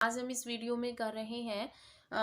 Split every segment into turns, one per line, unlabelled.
आज हम इस वीडियो में कर रहे हैं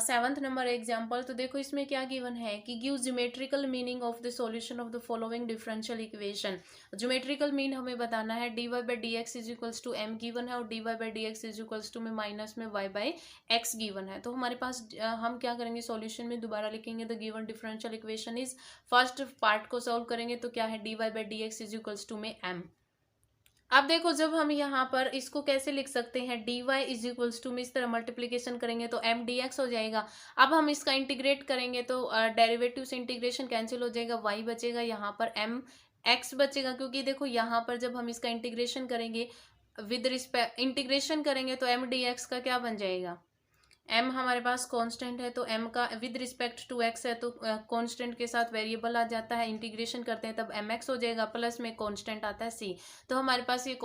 7th नंबर एग्जाम्पल। तो देखो इसमें क्या गिवन है कि give geometrical meaning of the solution of the following differential equation. Geometrical mean हमें बताना है। D y by d x is equals to m given है और d y by d x is equals to में minus में y by x given है। तो हमारे पास हम क्या करेंगे, सॉल्यूशन में दोबारा लिखेंगे the given differential equation is, first part को सॉल्व करेंगे तो क्या है d y by d x is equals to में एम। अब देखो जब हम यहाँ पर इसको कैसे लिख सकते हैं, d Y is equals to में इस तरह मल्टीप्लीकेशन करेंगे तो एम डी एक्स हो जाएगा। अब हम इसका इंटीग्रेट करेंगे तो डेरिवेटिव से इंटीग्रेशन कैंसिल हो जाएगा, वाई बचेगा, यहाँ पर एम एक्स बचेगा। क्योंकि देखो यहाँ पर जब हम इसका इंटीग्रेशन करेंगे विद रिस्पेक्ट इंटीग्रेशन करेंगे तो एम डी एक्स का क्या बन जाएगा, m हमारे पास कांस्टेंट है तो m का विद रिस्पेक्ट टू x है तो कांस्टेंट के साथ वेरिएबल आ जाता है, इंटीग्रेशन करते हैं तब mx हो जाएगा, प्लस में कांस्टेंट आता है c। तो हमारे पास ये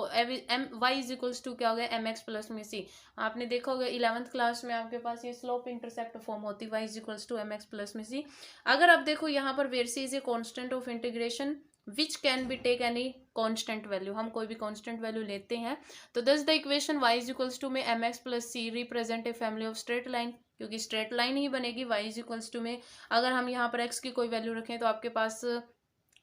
m y is equals to क्या हो गया, mx प्लस में c। आपने देखा होगा 11th क्लास में आपके पास ये स्लोप इंटरसेप्ट फॉर्म होती है, y is equals to mx plus में c। अगर आप देखो यहाँ पर where c is a constant of integration which can be take any constant value, हम कोई भी कॉन्स्टेंट वैल्यू लेते हैं तो thus the equation y is equals to में M X plus C represent a family of straight line, क्योंकि straight line ही बनेगी y इज इक्वल्स टू में। अगर हम यहाँ पर x की कोई वैल्यू रखें तो आपके पास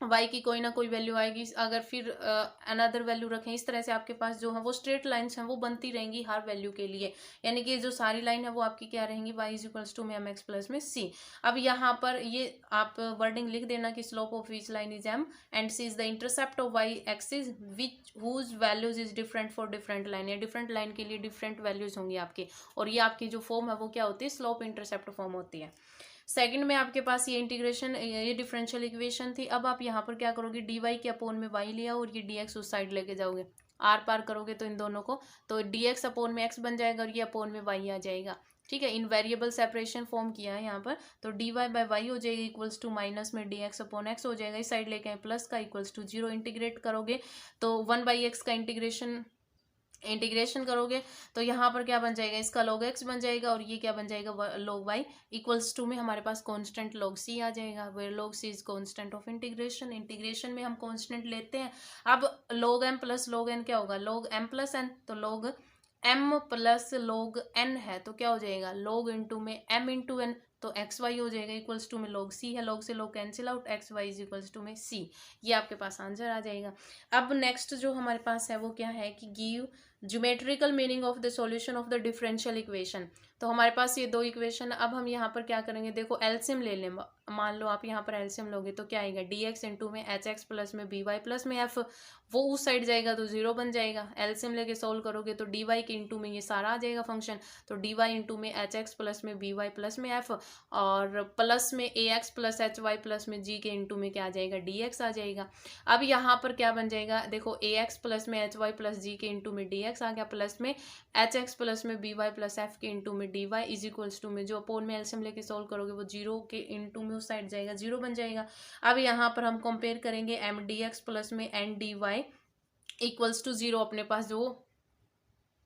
y की कोई ना कोई वैल्यू आएगी, अगर फिर अनदर वैल्यू रखें, इस तरह से आपके पास जो है वो स्ट्रेट लाइंस हैं वो बनती रहेंगी हर वैल्यू के लिए, यानी कि जो सारी लाइन है वो आपकी क्या रहेंगी, y इज इक्वल्स टू में एम एक्स प्लस में c। अब यहाँ पर ये आप वर्डिंग लिख देना कि slope of which line is m and c is the intercept of y axis which whose values is different for different line, या डिफरेंट लाइन के लिए डिफरेंट वैल्यूज होंगी आपके, और ये आपकी जो फॉर्म है वो क्या होती है, स्लोप इंटरसेप्ट फॉर्म होती है। सेकंड में आपके पास ये इंटीग्रेशन, ये डिफरेंशियल इक्वेशन थी। अब आप यहाँ पर क्या करोगे, डी वाई के अपोन में वाई लिया और ये डी एक्स उस साइड लेके जाओगे, आर पार करोगे तो इन दोनों को, तो डी एक्स अपोन में एक्स बन जाएगा और ये अपोन में वाई आ जाएगा। ठीक है, इन वेरिएबल सेपरेशन फॉर्म किया है यहाँ पर, तो डी वाई बाई वाई हो जाएगा इक्वल्स टू माइनस में डी एक्स अपॉन एक्स हो जाएगा, इस साइड लेके आए प्लस का इक्वल्स टू जीरो, इंटीग्रेट करोगे तो वन बाई एक्स का इंटीग्रेशन करोगे तो यहाँ पर क्या बन जाएगा, इसका log x बन जाएगा और ये क्या बन जाएगा, log y इक्वल्स टू में हमारे पास कांस्टेंट log c आ जाएगा, where log c is constant of integration. Integration में हम कांस्टेंट लेते हैं। अब log m plus log n क्या होगा, log m प्लस n, तो log m plus log n है तो क्या हो जाएगा, log इंटू में m इंटू n, तो एक्स वाई हो जाएगा इक्वल्स टू में log c है, log से log cancel out, x Y is equals to में c। ये आपके पास आंसर आ जाएगा। अब नेक्स्ट जो हमारे पास है वो क्या है कि give geometrical meaning of the solution of the differential equation. तो हमारे पास ये दो इक्वेशन, अब हम यहाँ पर क्या करेंगे, देखो एलसीएम ले लें। मान लो आप यहाँ पर एलसीएम लोगे तो क्या आएगा, डी एक्स इंटू में एच एक्स प्लस में बी वाई प्लस में एफ, वो उस साइड जाएगा तो जीरो बन जाएगा। एलसीएम लेके सोल्व करोगे तो डी वाई के इंटू में ये सारा आ जाएगा फंक्शन, तो डी वाई इंटू में एच एक्स प्लस में बी वाई प्लस में एफ, और प्लस में A x plus H Y plus में जी के इंटू में क्या आ जाएगा, डी एक्स आ जाएगा। अब यहाँ पर क्या बन जाएगा, देखो ए एक्स प्लस में एच वाई प्लस जी के इंटू में डी एक्स आ गया, प्लस में एच एक्स प्लस में बी वाई प्लस एफ के इंटू में d Y is equals to में जो अपोन में एलसीएम लेके सोल्व करोगे वो जीरो के इंटू में उस साइड जाएगा, जीरो बन जाएगा। अब यहाँ पर हम कंपेयर करेंगे एम डी एक्स प्लस में N D Y equals to zero, अपने पास जो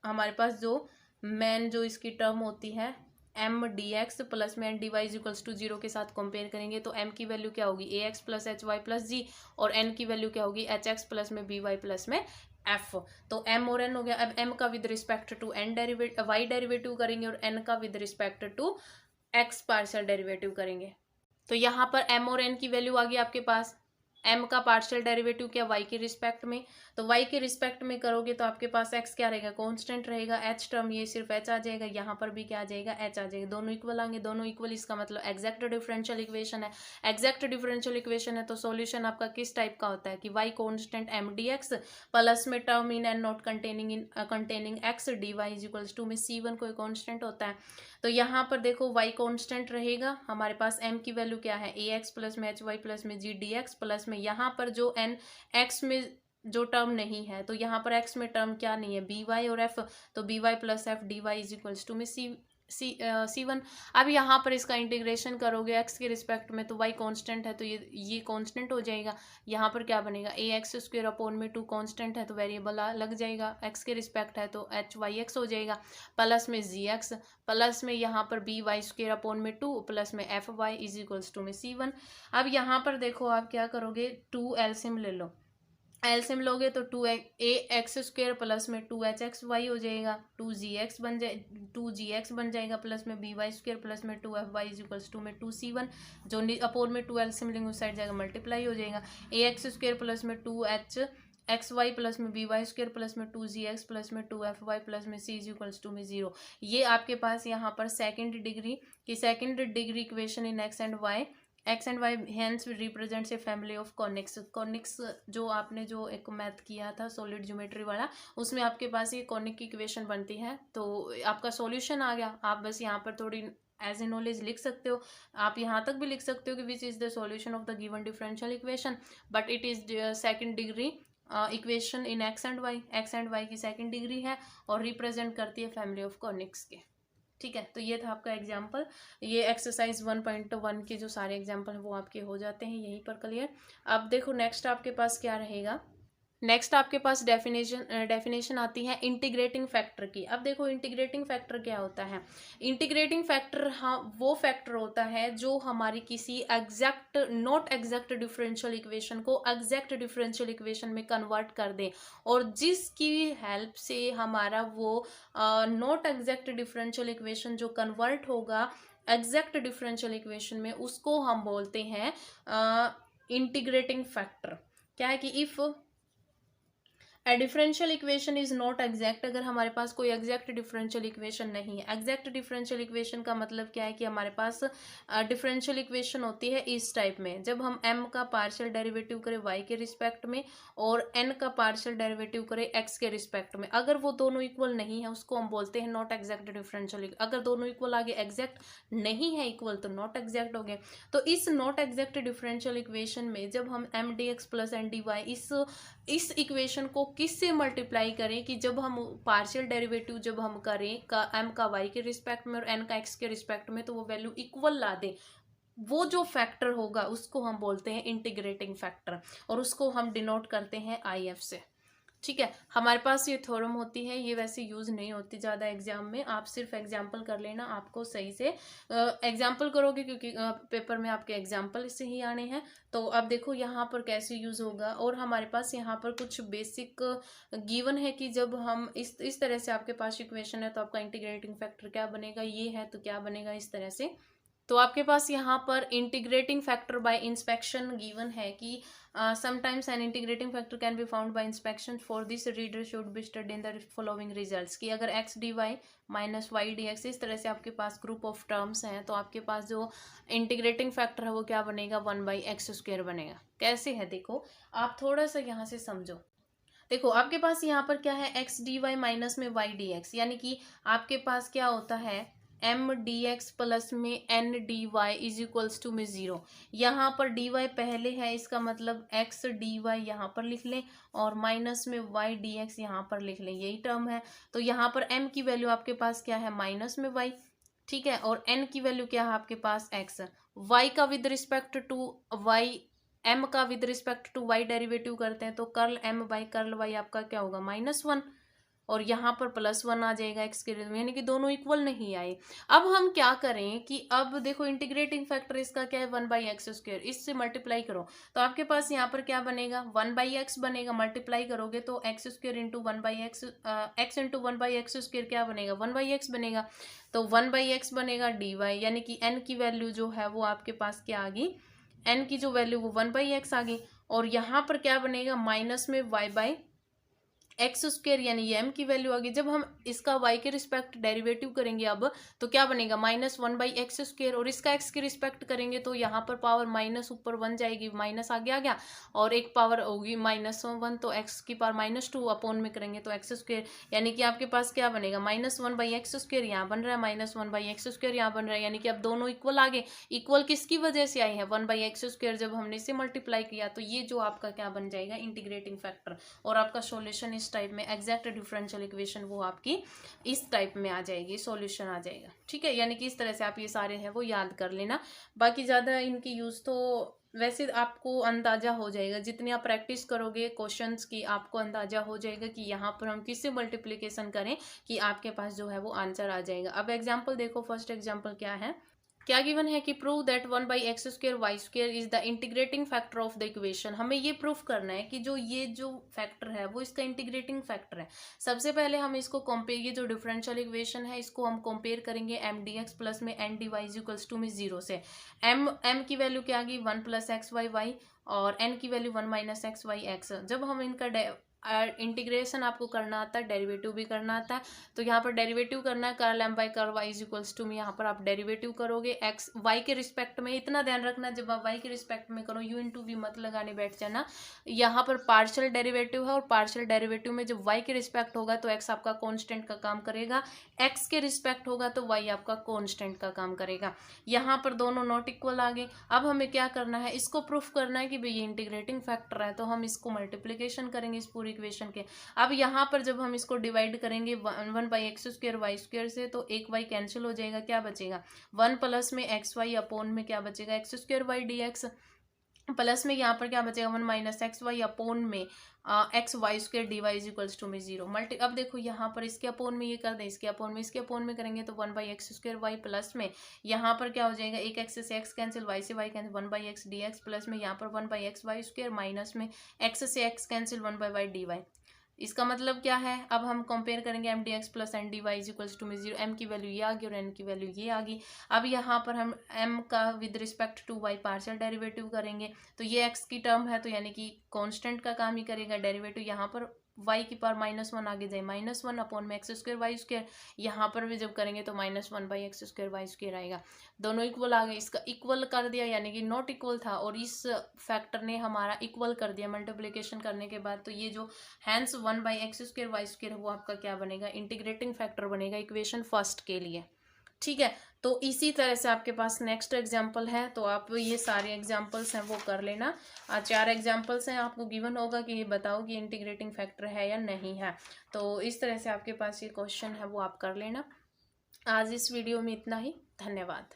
हमारे पास जो मेन जो इसकी टर्म होती है एम डी एक्स प्लस में N D Y equals to zero के साथ कंपेयर करेंगे तो एम की वैल्यू क्या होगी, A x plus H Y plus G, और एन की वैल्यू क्या होगी, एच एक्स प्लस में बी वाई प्लस में एफ। तो एम और एन हो गया। अब एम का with respect to N derivative Y derivative करेंगे और एन का with respect to X partial derivative करेंगे। तो यहाँ पर एम और एन की वैल्यू आ गई आपके पास, m का पार्शियल डेरिवेटिव क्या, y के रिस्पेक्ट में, तो y के रिस्पेक्ट में करोगे तो आपके पास x क्या रहेगा, कांस्टेंट रहेगा, h टर्म ये सिर्फ h आ जाएगा, यहाँ पर भी क्या आ जाएगा, h आ जाएगा, दोनों इक्वल आएंगे, दोनों इक्वल इसका मतलब एग्जैक्ट डिफरेंशियल इक्वेशन है। एग्जैक्ट डिफरेंशियल इक्वेशन है तो सॉल्यूशन आपका किस टाइप का होता है कि y constant m dx plus में term in and not containing x dy is equals to में c1 कोई कांस्टेंट होता है। तो यहाँ पर देखो y कांस्टेंट रहेगा, हमारे पास m की वैल्यू क्या है, ए एक्स प्लस में एच वाई प्लस में जी डी एक्स प्लस में यहाँ पर जो n x में जो टर्म नहीं है तो यहाँ पर x में टर्म क्या नहीं है, बी वाई और f, तो B Y plus F D Y is equals to में C1। अब यहाँ पर इसका इंटीग्रेशन करोगे x के रिस्पेक्ट में तो y कांस्टेंट है तो ये कांस्टेंट हो जाएगा, यहाँ पर क्या बनेगा, ए एक्स स्क्वेयर अपॉन में 2 कांस्टेंट है तो वेरिएबल लग जाएगा, x के रिस्पेक्ट है तो एच वाई एक्स हो जाएगा, प्लस में जी एक्स प्लस में यहाँ पर बी वाई स्क्वेयर अपॉन में 2 प्लस में F Y is equals to में C1। अब यहाँ पर देखो आप क्या करोगे, 2 एलसीएम ले लो, एलसीएम लोगे तो 2ax² प्लस में 2hxy हो जाएगा, 2gx बन जाएगा प्लस में by² प्लस में 2fy इक्वल्स टू में 2c1, जो अपोन में 2 एलसीएम लेंगे उस साइड जाएगा मल्टीप्लाई हो जाएगा, ax² प्लस में 2hxy प्लस में by² प्लस में 2gx प्लस में 2fy प्लस में c इक्वल्स टू में 0। ये आपके पास यहाँ पर second degree equation in X and Y hence represents a family of conics जो आपने जो एक मैथ किया था सॉलिड ज्योमेट्री वाला, उसमें आपके पास ये कॉनिक की इक्वेशन बनती है। तो आपका सॉल्यूशन आ गया। आप बस यहाँ पर थोड़ी एज ए नॉलेज लिख सकते हो, आप यहाँ तक भी लिख सकते हो कि which is the solution of the given differential equation, but it is second degree equation in X and Y की सेकेंड डिग्री है और रिप्रेजेंट करती है फैमिली ऑफ कॉनिक्स के। ठीक है, तो ये था आपका एग्जाम्पल। ये एक्सरसाइज 1.1 के जो सारे एग्जाम्पल हैं वो आपके हो जाते हैं यहीं पर क्लियर। अब देखो नेक्स्ट आपके पास क्या रहेगा। नेक्स्ट आपके पास डेफिनेशन आती है इंटीग्रेटिंग फैक्टर की। अब देखो इंटीग्रेटिंग फैक्टर क्या होता है। इंटीग्रेटिंग फैक्टर हाँ वो फैक्टर होता है जो हमारी किसी नॉट एग्जैक्ट डिफरेंशियल इक्वेशन को एग्जैक्ट डिफरेंशियल इक्वेशन में कन्वर्ट कर दे, और जिसकी हेल्प से हमारा वो नॉट एग्जैक्ट डिफरेंशियल इक्वेशन जो कन्वर्ट होगा एग्जैक्ट डिफरेंशियल इक्वेशन में, उसको हम बोलते हैं इंटीग्रेटिंग फैक्टर। क्या है कि if A differential equation is not exact, अगर हमारे पास कोई एग्जैक्ट डिफरेंशियल इक्वेशन नहीं है। एग्जैक्ट डिफरेंशियल इक्वेशन का मतलब क्या है कि हमारे पास डिफरेंशियल इक्वेशन होती है इस टाइप में, जब हम m का पार्शियल डेरिवेटिव करें y के रिस्पेक्ट में और n का पार्शियल डेरिवेटिव करें x के रिस्पेक्ट में, अगर वो दोनों इक्वल नहीं है उसको हम बोलते हैं नॉट एग्जैक्ट डिफरेंशियल। अगर दोनों इक्वल आगे एग्जैक्ट नहीं है इक्वल तो नॉट एग्जैक्ट हो गए। तो इस नॉट एग्जैक्ट डिफरेंशियल इक्वेशन में जब हम m dx plus n dy इस इक्वेशन को किससे मल्टीप्लाई करें कि जब हम पार्शियल डेरिवेटिव जब हम करें का m का y के रिस्पेक्ट में और n का x के रिस्पेक्ट में तो वो वैल्यू इक्वल ला दे, वो जो फैक्टर होगा उसको हम बोलते हैं इंटीग्रेटिंग फैक्टर, और उसको हम डिनोट करते हैं IF से। ठीक है, हमारे पास ये थ्योरम होती है, ये वैसे यूज नहीं होती ज़्यादा एग्जाम में, आप सिर्फ एग्जाम्पल कर लेना, आपको सही से एग्जाम्पल करोगे क्योंकि पेपर में आपके एग्जाम्पल इससे ही आने हैं। तो अब देखो यहाँ पर कैसे यूज होगा, और हमारे पास यहाँ पर कुछ बेसिक गिवन है कि जब हम इस तरह से आपके पास इक्वेशन है तो आपका इंटीग्रेटिंग फैक्टर क्या बनेगा, ये है तो क्या बनेगा इस तरह से। तो आपके पास यहाँ पर integrating factor by inspection given है कि sometimes an integrating factor can be found by inspection, for this reader should be study in the following results. कि अगर x dy minus Y D X इस तरह से आपके पास ग्रुप ऑफ टर्म्स हैं तो आपके पास जो इंटीग्रेटिंग फैक्टर है वो क्या बनेगा 1/x² बनेगा। कैसे है देखो, आप थोड़ा सा यहाँ से समझो। देखो आपके पास यहाँ पर क्या है x dy माइनस में y dx, यानी कि आपके पास क्या होता है m dx प्लस में n dy is equals to में 0। यहाँ पर dy पहले है, इसका मतलब x dy यहाँ पर लिख लें और माइनस में y dx यहाँ पर लिख लें, यही टर्म है। तो यहाँ पर m की वैल्यू आपके पास क्या है माइनस में y, ठीक है, और n की वैल्यू क्या है आपके पास x। y का with respect to y m का with respect to y derivative करते हैं तो curl m by curl y आपका क्या होगा -1, और यहाँ पर +1 आ जाएगा x के, यानी कि दोनों इक्वल नहीं आए। अब हम क्या करें कि अब देखो इंटीग्रेटिंग फैक्टर इसका क्या है 1/x², इससे मल्टीप्लाई करो तो आपके पास यहाँ पर क्या बनेगा 1/x बनेगा, मल्टीप्लाई करोगे तो x² into 1/x x into 1/x² क्या बनेगा 1/x बनेगा, तो 1/x बनेगा dy, यानी कि n की वैल्यू जो है वो आपके पास क्या आ गई, n की जो वैल्यू वो 1/x आ गई, और यहाँ पर क्या बनेगा माइनस में y/x², यानी ये m की वैल्यू आ गई। जब हम इसका y के रिस्पेक्ट डेरिवेटिव करेंगे अब तो क्या बनेगा -1/x², और इसका x के रिस्पेक्ट करेंगे तो यहाँ पर पावर माइनस ऊपर 1 जाएगी, माइनस आगे आ गया, और एक पावर होगी -1 तो x की पावर -2 अपॉन में करेंगे तो x², यानी कि आपके पास क्या बनेगा -1/x² यहाँ बन रहा है, -1/x² यहाँ बन रहा है, यानी कि अब दोनों इक्वल आ गए। इक्वल किसकी वजह से आई है 1/x², जब हमने इसे मल्टीप्लाई किया तो ये जो आपका क्या बन जाएगा इंटीग्रेटिंग फैक्टर, और आपका सॉल्यूशन इस टाइप में एग्जैक्ट डिफरेंशियल इक्वेशन वो आपकी इस टाइप में आ जाएगी, सॉल्यूशन आ जाएगा। ठीक है, यानी कि इस तरह से आप ये सारे हैं वो याद कर लेना, बाकी ज़्यादा इनकी यूज़ तो वैसे आपको अंदाजा हो जाएगा, जितनी आप प्रैक्टिस करोगे क्वेश्चंस की आपको अंदाजा हो जाएगा कि यहाँ पर हम किससे मल्टीप्लिकेशन करें कि आपके पास जो है वो आंसर आ जाएगा। अब एग्जाम्पल देखो, फर्स्ट एग्जाम्पल क्या है, क्या गिवन है कि prove that 1/x² y² is the integrating factor of the equation. हमें ये प्रूफ करना है कि ये जो फैक्टर है वो इसका इंटीग्रेटिंग फैक्टर है। सबसे पहले हम इसको कंपेयर, ये जो डिफरेंशियल इक्वेशन है इसको हम कंपेयर करेंगे एम डी एक्स प्लस में N D Y equals to में 0 से। एम की वैल्यू क्या आ गई 1 + x y और एन की वैल्यू 1 - x y x। जब हम इनका इंटीग्रेशन आपको करना आता है, डेरिवेटिव भी करना आता है, तो यहाँ पर डेरिवेटिव करना है curl m by curl y equals to में, यहाँ पर आप डेरिवेटिव करोगे एक्स वाई के रिस्पेक्ट में। इतना ध्यान रखना जब आप y के रिस्पेक्ट में करो u इंटू वी मत लगाने बैठ जाना। यहाँ पर पार्शियल डेरिवेटिव है और पार्शियल डेरिवेटिव में जब y के रिस्पेक्ट होगा तो x आपका कॉन्स्टेंट का काम करेगा, x के रिस्पेक्ट होगा तो y आपका कॉन्स्टेंट का काम करेगा। यहाँ पर दोनों नॉट इक्वल आ गए। अब हमें क्या करना है, इसको प्रूफ करना है कि भाई ये इंटीग्रेटिंग फैक्टर है, तो हम इसको मल्टीप्लीकेशन करेंगे इस पूरी इक्वेशन के। अब यहाँ पर जब हम इसको डिवाइड करेंगे 1/x² y² से तो एक y कैंसिल हो जाएगा, क्या बचेगा 1 प्लस में xy अपोन में क्या बचेगा x² y dx, प्लस में यहाँ पर क्या बचेगा 1 - xy अपोन में xy² dy इक्वल्स टू में 0 मल्टी। अब देखो यहाँ पर इसके अपोन में ये कर दें, इसके अपोन में इसके अपोन में करेंगे तो 1/x² y प्लस में यहाँ पर क्या हो जाएगा, एक x से x कैंसिल, y से y cancel, 1/x dx plus में यहाँ पर 1/xy² माइनस में x से x कैंसिल 1/y dy। इसका मतलब क्या है, अब हम कंपेयर करेंगे M D X plus N D Y equals to में 0। एम की वैल्यू ये आ गई और एन की वैल्यू ये आ गई। अब यहाँ पर हम एम का with respect to Y partial derivative करेंगे तो ये एक्स की टर्म है तो यानी कि कांस्टेंट का काम ही करेगा डेरिवेटिव। यहाँ पर y की पावर -1 आगे जाए, -1 अपॉन में x² y²। यहाँ पर भी जब करेंगे तो -1/x² y² आएगा। दोनों इक्वल आ गए, इसका इक्वल कर दिया यानी कि नॉट इक्वल था और इस फैक्टर ने हमारा इक्वल कर दिया मल्टीप्लिकेशन करने के बाद। तो ये जो हैंस 1/x² y² वो आपका क्या बनेगा, इंटीग्रेटिंग फैक्टर बनेगा इक्वेशन फर्स्ट के लिए। ठीक है, तो इसी तरह से आपके पास नेक्स्ट एग्जाम्पल है, तो आप ये सारे एग्जाम्पल्स हैं वो कर लेना। 4 एग्जाम्पल्स हैं, आपको गिवन होगा कि ये बताओ कि इंटीग्रेटिंग फैक्टर है या नहीं है। तो इस तरह से आपके पास ये क्वेश्चन है वो आप कर लेना। आज इस वीडियो में इतना ही, धन्यवाद।